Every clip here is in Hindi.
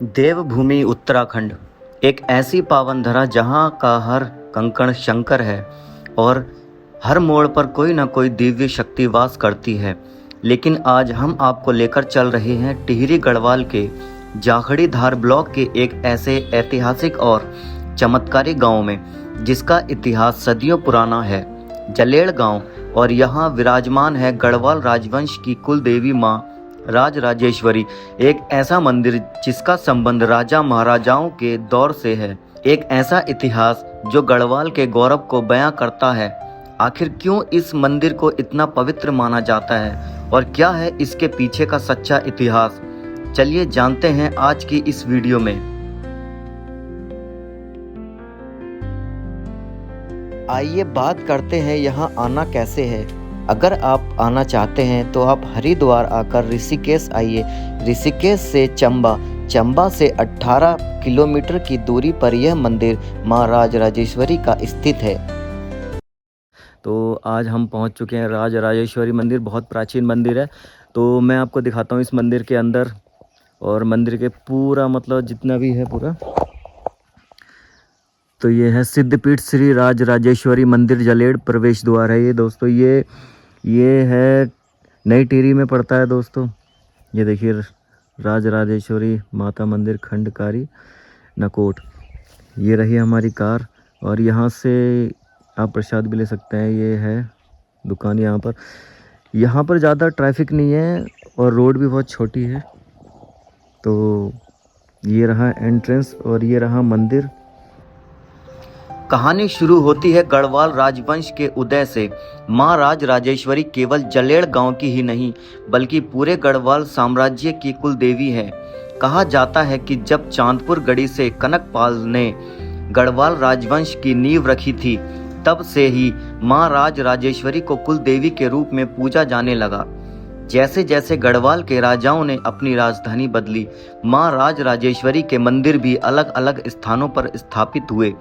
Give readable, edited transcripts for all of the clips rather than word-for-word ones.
देवभूमि उत्तराखंड एक ऐसी पावन धरा जहाँ का हर कंकण शंकर है और हर मोड़ पर कोई ना कोई दिव्य शक्ति वास करती है। लेकिन आज हम आपको लेकर चल रहे हैं टिहरी गढ़वाल के जाखड़ी धार ब्लॉक के एक ऐसे ऐतिहासिक और चमत्कारी गांव में जिसका इतिहास सदियों पुराना है, जलेड़ गांव। और यहाँ विराजमान है गढ़वाल राजवंश की कुल देवी माँ राज राजेश्वरी, एक ऐसा मंदिर जिसका संबंध राजा महाराजाओं के दौर से है। एक ऐसा इतिहास जो गढ़वाल के गौरव को बयां करता है। आखिर क्यों इस मंदिर को इतना पवित्र माना जाता है और क्या है इसके पीछे का सच्चा इतिहास, चलिए जानते हैं आज की इस वीडियो में। आइए बात करते हैं यहाँ आना कैसे है। अगर आप आना चाहते हैं तो आप हरिद्वार आकर ऋषिकेश आइए। ऋषिकेश से चंबा से 18 किलोमीटर की दूरी पर यह मंदिर माँ राज राजेश्वरी का स्थित है। तो आज हम पहुंच चुके हैं राज राजेश्वरी मंदिर। बहुत प्राचीन मंदिर है, तो मैं आपको दिखाता हूं इस मंदिर के अंदर और मंदिर के पूरा जितना भी है पूरा। तो ये है सिद्धपीठ श्री राज राजेश्वरी मंदिर जलेड़ प्रवेश द्वार है ये दोस्तों। ये है नई टिहरी में पड़ता है दोस्तों। ये देखिए राज राजेश्वरी माता मंदिर खंडकारी नकोट। ये रही हमारी कार और यहाँ से आप प्रसाद भी ले सकते हैं। ये है दुकान यहाँ पर ज़्यादा ट्रैफिक नहीं है और रोड भी बहुत छोटी है। तो ये रहा एंट्रेंस और ये रहा मंदिर। कहानी शुरू होती है गढ़वाल राजवंश के उदय से। माँ राज राजेश्वरी केवल जलेड़ गांव की ही नहीं बल्कि पूरे गढ़वाल साम्राज्य की कुल देवी है। कहा जाता है कि जब चांदपुर गढ़ी से कनकपाल ने गढ़वाल राजवंश की नींव रखी थी, तब से ही माँ राज राजेश्वरी को कुल देवी के रूप में पूजा जाने लगा। जैसे जैसे गढ़वाल के राजाओं ने अपनी राजधानी बदली, माँ राज राजेश्वरी के मंदिर भी अलग अलग स्थानों पर स्थापित हुए।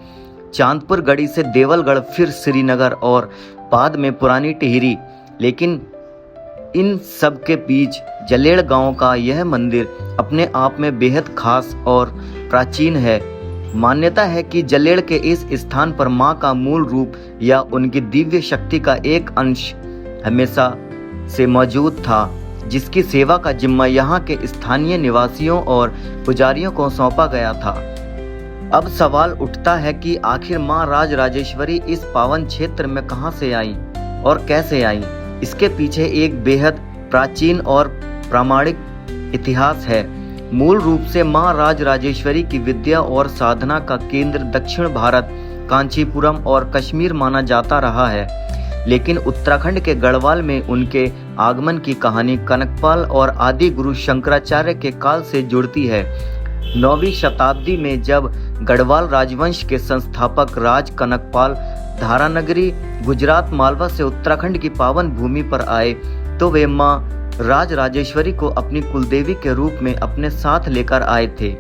चांदपुर गढ़ी से देवलगढ़, फिर श्रीनगर और बाद में पुरानी टिहरी। लेकिन इन सब के बीच जलेड़ गांव का यह मंदिर अपने आप में बेहद खास और प्राचीन है। मान्यता है कि जलेड़ के इस स्थान पर मां का मूल रूप या उनकी दिव्य शक्ति का एक अंश हमेशा से मौजूद था, जिसकी सेवा का जिम्मा यहाँ के स्थानीय निवासियों और पुजारियों को सौंपा गया था। अब सवाल उठता है कि आखिर माँ राज राजेश्वरी इस पावन क्षेत्र में कहां से आई और कैसे आई। इसके पीछे एक बेहद प्राचीन और प्रामाणिक इतिहास है। मूल रूप से माँ राज राजेश्वरी की विद्या और साधना का केंद्र दक्षिण भारत, कांचीपुरम और कश्मीर माना जाता रहा है। लेकिन उत्तराखंड के गढ़वाल में उनके आगमन की कहानी कनकपाल और आदि गुरु शंकराचार्य के काल से जुड़ती है। 9वीं शताब्दी में जब गढ़वाल राजवंश के संस्थापक राज कनकपाल धारानगरी गुजरात मालवा से उत्तराखंड की पावन भूमि पर आए, तो वे मां राज राजेश्वरी को अपनी कुलदेवी के रूप में अपने साथ लेकर आए थे।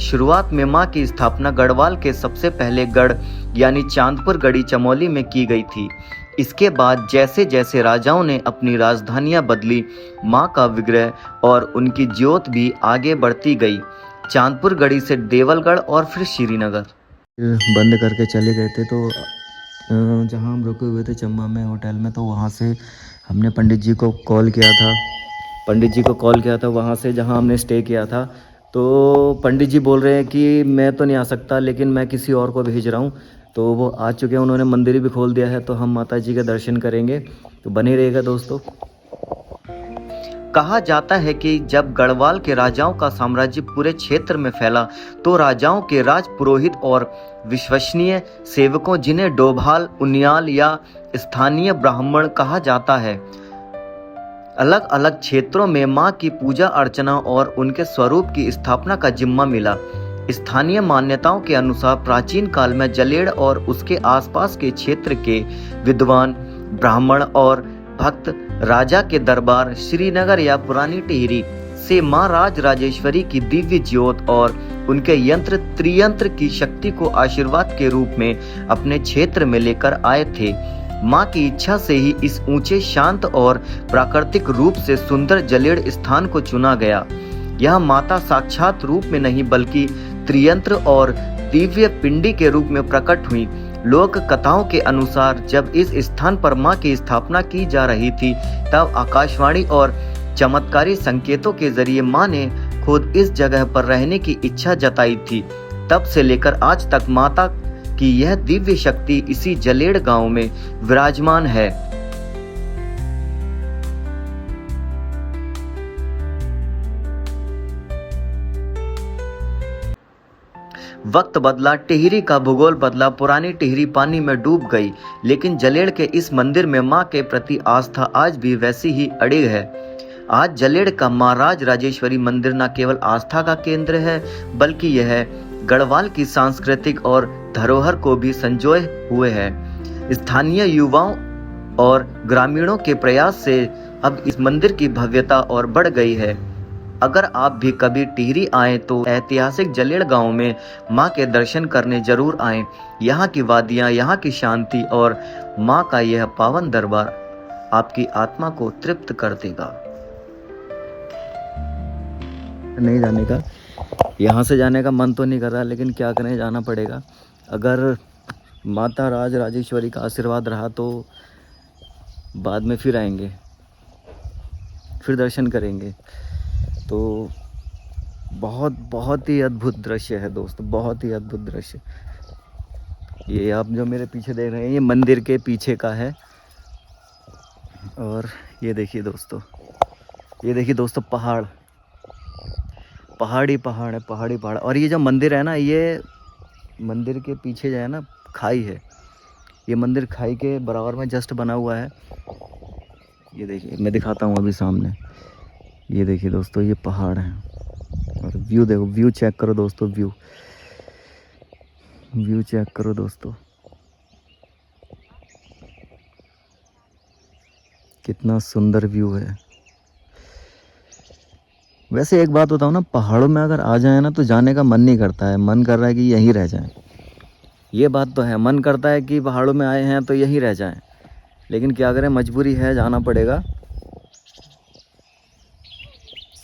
शुरुआत में मां की स्थापना गढ़वाल के सबसे पहले गढ़ यानी चांदपुर गढ़ी चमोली में की गई थी। इसके बाद जैसे जैसे राजाओं ने अपनी राजधानियां बदली, मां का विग्रह और उनकी ज्योत भी आगे बढ़ती गई। चांदपुर गढ़ी से देवलगढ़ और फिर श्रीनगर। बंद करके चले गए थे, तो जहां हम रुके हुए थे चंबा में होटल में, तो वहां से हमने पंडित जी को कॉल किया था वहां से जहां हमने स्टे किया था। तो पंडित जी बोल रहे हैं कि मैं तो नहीं आ सकता, लेकिन मैं किसी और को भेज रहा हूं। तो वो आ चुके हैं, उन्होंने मंदिर भी खोल दिया है, तो हम माता जी के दर्शन करेंगे। तो बने रहेगा दोस्तों। कहा जाता है कि जब गढ़वाल के राजाओं का साम्राज्य पूरे क्षेत्र में फैला, तो राजाओं के राज पुरोहित और विश्वसनीय सेवकों, जिन्हें डोभाल, उनियाल या स्थानीय ब्राह्मण कहा जाता है, अलग अलग क्षेत्रों में मां की पूजा अर्चना और उनके स्वरूप की स्थापना का जिम्मा मिला। स्थानीय मान्यताओं के अनुसार प्राचीन काल में जलेड़ और उसके आसपास के क्षेत्र के विद्वान, ब्राह्मण और भक्त राजा के दरबार श्रीनगर या पुरानी टिहरी से माँ राज राजेश्वरी की दिव्य ज्योत और उनके यंत्र त्रियंत्र की शक्ति को आशीर्वाद के रूप में अपने क्षेत्र में लेकर आए थे। माँ की इच्छा से ही इस ऊंचे, शांत और प्राकृतिक रूप से सुंदर जलेड़ स्थान को चुना गया। यह माता साक्षात रूप में नहीं बल्कि त्रियंत्र और दिव्य पिंडी के रूप में प्रकट हुई। लोक कथाओं के अनुसार जब इस स्थान पर मां की स्थापना की जा रही थी तब आकाशवाणी और चमत्कारी संकेतों के जरिए मां ने खुद इस जगह पर रहने की इच्छा जताई थी। तब से लेकर आज तक माता की यह दिव्य शक्ति इसी जलेड़ गांव में विराजमान है। वक्त बदला, टिहरी का भूगोल बदला, पुरानी टिहरी पानी में डूब गई, लेकिन जलेड़ के इस मंदिर में मां के प्रति आस्था आज भी वैसी ही अड़िग है। आज जलेड़ का मां राज राजेश्वरी मंदिर न केवल आस्था का केंद्र है बल्कि यह गढ़वाल की सांस्कृतिक और धरोहर को भी संजोए हुए है। स्थानीय युवाओं और ग्रामीणों के प्रयास से अब इस मंदिर की भव्यता और बढ़ गई है। अगर आप भी कभी टिहरी आए तो ऐतिहासिक जलेड़ गांव में मां के दर्शन करने जरूर आएं। यहाँ की वादियां, यहाँ की शांति और मां का यह पावन दरबार आपकी आत्मा को तृप्त कर देगा। नहीं जाने का, यहाँ से जाने का मन तो नहीं कर रहा, लेकिन क्या करें, जाना पड़ेगा। अगर माता राज राजेश्वरी का आशीर्वाद रहा तो बाद में फिर आएंगे, फिर दर्शन करेंगे। तो बहुत ही अद्भुत दृश्य है दोस्तों, बहुत ही अद्भुत दृश्य। ये आप जो मेरे पीछे देख रहे हैं ये मंदिर के पीछे का है। और ये देखिए दोस्तों, ये देखिए दोस्तों, पहाड़ पहाड़ी पहाड़ है, पहाड़ी पहाड़। और ये जो मंदिर है ना, ये मंदिर के पीछे जो है ना खाई है। ये मंदिर खाई के बराबर में जस्ट बना हुआ है। ये देखिए, मैं दिखाता हूँ अभी सामने। ये देखिए दोस्तों, ये पहाड़ है और व्यू देखो, व्यू चेक करो दोस्तों, व्यू चेक करो दोस्तों, कितना सुंदर व्यू है। वैसे एक बात बताऊँ ना, पहाड़ों में अगर आ जाए ना तो जाने का मन नहीं करता है, मन कर रहा है कि यहीं रह जाएं। ये बात तो है, मन करता है कि पहाड़ों में आए हैं तो यहीं रह जाएं, लेकिन क्या करें, मजबूरी है, जाना पड़ेगा।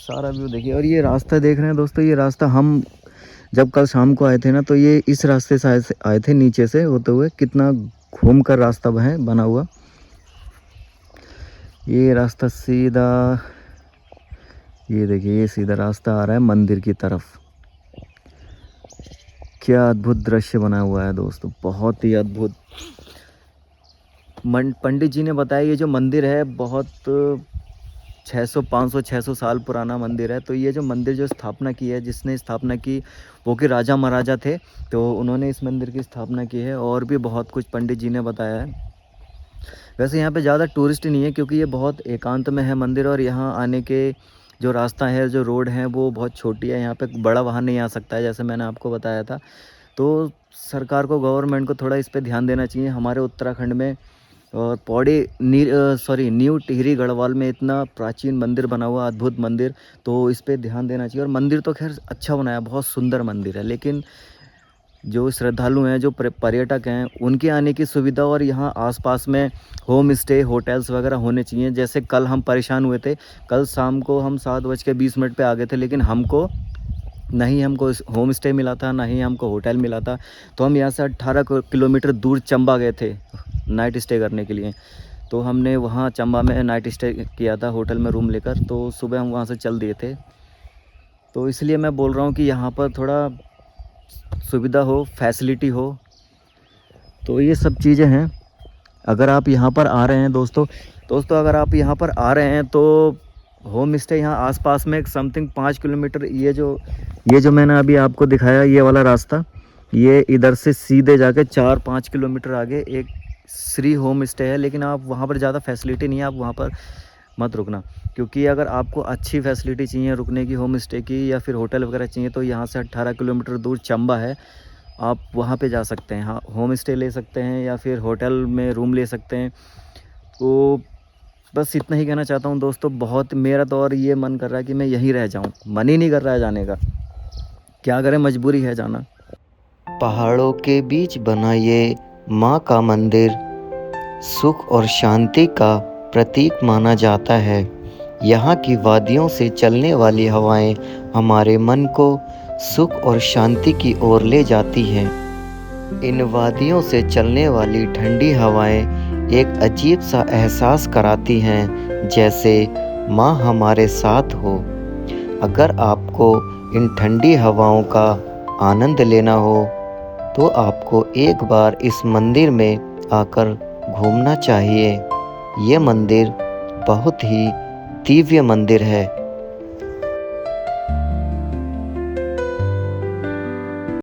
सारा व्यू देखिए। और ये रास्ता देख रहे हैं दोस्तों, ये रास्ता हम जब कल शाम को आए थे ना तो ये इस रास्ते से आए थे, नीचे से होते हुए। कितना घूम कर रास्ता है बना हुआ। ये रास्ता सीधा, ये देखिए, ये सीधा रास्ता आ रहा है मंदिर की तरफ। क्या अद्भुत दृश्य बना हुआ है दोस्तों, बहुत ही अद्भुत। पंडित जी ने बताया ये जो मंदिर है बहुत 600 साल पुराना मंदिर है। तो ये जो मंदिर जो स्थापना की है, जिसने स्थापना की वो कि राजा महाराजा थे, तो उन्होंने इस मंदिर की स्थापना की है। और भी बहुत कुछ पंडित जी ने बताया है। वैसे यहाँ पे ज़्यादा टूरिस्ट नहीं है क्योंकि ये बहुत एकांत में है मंदिर, और यहाँ आने के जो रास्ता है, जो रोड है, वो बहुत छोटी है। यहाँ पे बड़ा वाहन नहीं आ सकता है, जैसे मैंने आपको बताया था। तो सरकार को, गवर्नमेंट को थोड़ा इस पर ध्यान देना चाहिए। हमारे उत्तराखंड में और न्यू टिहरी गढ़वाल में इतना प्राचीन मंदिर बना हुआ, अद्भुत मंदिर, तो इस पे ध्यान देना चाहिए। और मंदिर तो खैर अच्छा बनाया, बहुत सुंदर मंदिर है, लेकिन जो श्रद्धालु हैं, जो पर्यटक हैं, उनके आने की सुविधा और यहाँ आसपास में होम स्टे, होटल्स वगैरह होने चाहिए। जैसे कल हम परेशान हुए थे, कल शाम को हम 7:20 पे आ गए थे, लेकिन हमको होम स्टे मिला था, ना ही हमको होटल मिला था। तो हम यहाँ से 18 किलोमीटर दूर चंबा गए थे नाइट स्टे करने के लिए। तो हमने वहाँ चंबा में नाइट स्टे किया था, होटल में रूम लेकर। तो सुबह हम वहाँ से चल दिए थे। तो इसलिए मैं बोल रहा हूँ कि यहाँ पर थोड़ा सुविधा हो, फैसिलिटी हो, तो ये सब चीज़ें हैं। अगर आप यहाँ पर आ रहे हैं दोस्तों, अगर आप यहाँ पर आ रहे हैं तो होम स्टे यहाँ आसपास में समथिंग 5 किलोमीटर, ये जो मैंने अभी आपको दिखाया, ये वाला रास्ता, ये इधर से सीधे जाके 4-5 किलोमीटर आगे एक श्री होम स्टे है। लेकिन आप वहाँ पर ज़्यादा फैसिलिटी नहीं है, आप वहाँ पर मत रुकना, क्योंकि अगर आपको अच्छी फैसिलिटी चाहिए रुकने की, होम स्टे की या फिर होटल वगैरह चाहिए, तो यहाँ से 18 किलोमीटर दूर चंबा है, आप वहाँ पे जा सकते हैं। हाँ, होम स्टे ले सकते हैं या फिर होटल में रूम ले सकते हैं। तो बस इतना ही कहना चाहता हूँ दोस्तों। बहुत मेरा तो और ये मन कर रहा है कि मैं यहीं रह जाऊँ, मन ही नहीं कर रहा है जाने का, क्या करें, मजबूरी है जाना। पहाड़ों के बीच बना ये माँ का मंदिर सुख और शांति का प्रतीक माना जाता है। यहाँ की वादियों से चलने वाली हवाएं हमारे मन को सुख और शांति की ओर ले जाती हैं। इन वादियों से चलने वाली ठंडी हवाएं एक अजीब सा एहसास कराती हैं, जैसे माँ हमारे साथ हो। अगर आपको इन ठंडी हवाओं का आनंद लेना हो तो आपको एक बार इस मंदिर में आकर घूमना चाहिए। ये मंदिर बहुत ही दिव्य मंदिर है।